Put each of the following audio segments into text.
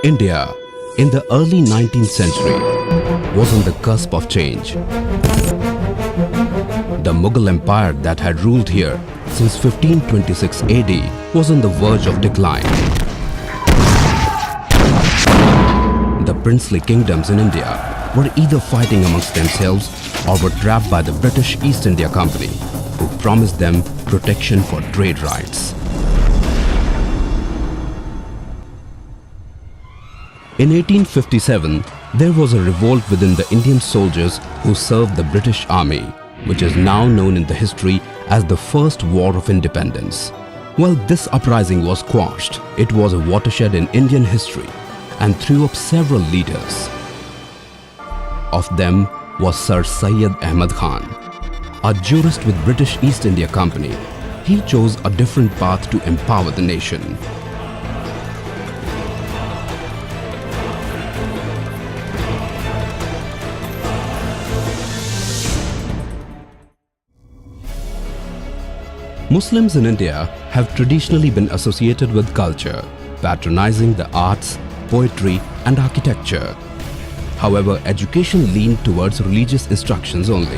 India, in the early 19th century, was on the cusp of change. The Mughal Empire that had ruled here since 1526 AD was on the verge of decline. The princely kingdoms in India were either fighting amongst themselves or were trapped by the British East India Company, who promised them protection for trade rights. In 1857, there was a revolt within the Indian soldiers who served the British Army, which is now known in the history as the First War of Independence. While this uprising was quashed, it was a watershed in Indian history and threw up several leaders. Of them was Sir Syed Ahmed Khan. A jurist with British East India Company, he chose a different path to empower the nation. Muslims in India have traditionally been associated with culture, patronizing the arts, poetry and architecture. However, education leaned towards religious instructions only.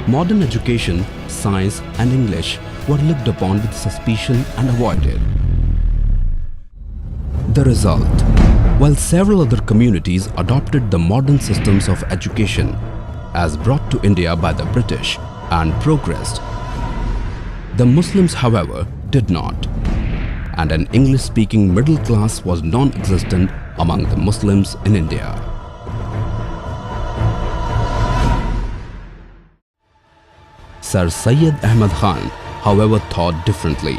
Modern education, science and English were looked upon with suspicion and avoided. The result, while several other communities adopted the modern systems of education as brought to India by the British and progressed, the Muslims, however, did not, and an English-speaking middle class was non-existent among the Muslims in India. Sir Syed Ahmed Khan, however, thought differently.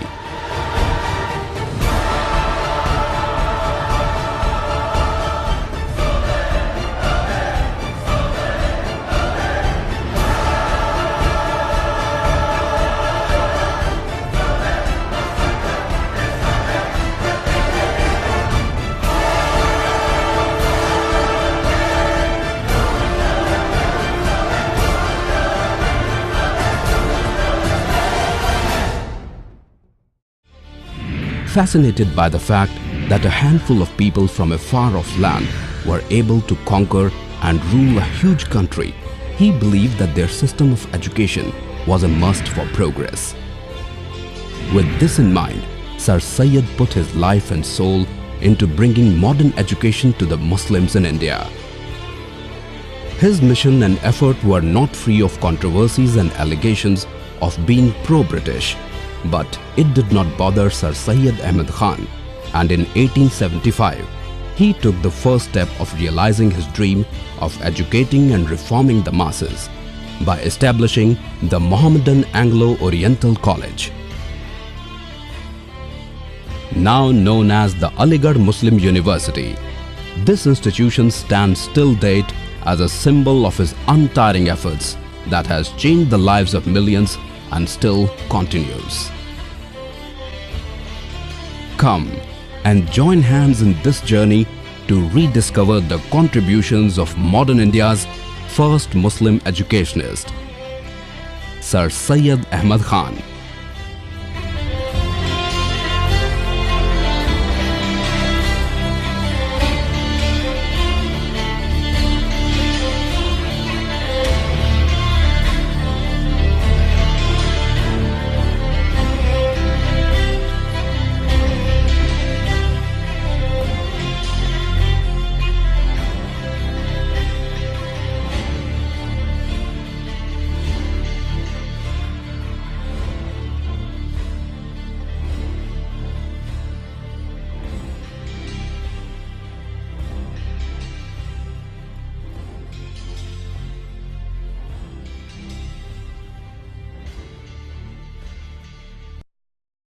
Fascinated by the fact that a handful of people from a far-off land were able to conquer and rule a huge country, he believed that their system of education was a must for progress. With this in mind, Sir Syed put his life and soul into bringing modern education to the Muslims in India. His mission and effort were not free of controversies and allegations of being pro-British. But it did not bother Sir Syed Ahmed Khan, and in 1875, he took the first step of realizing his dream of educating and reforming the masses by establishing the Mohammedan Anglo-Oriental College. Now known as the Aligarh Muslim University, this institution stands till date as a symbol of his untiring efforts that has changed the lives of millions and still continues. Come and join hands in this journey to rediscover the contributions of modern India's first Muslim educationist, Sir Syed Ahmed Khan.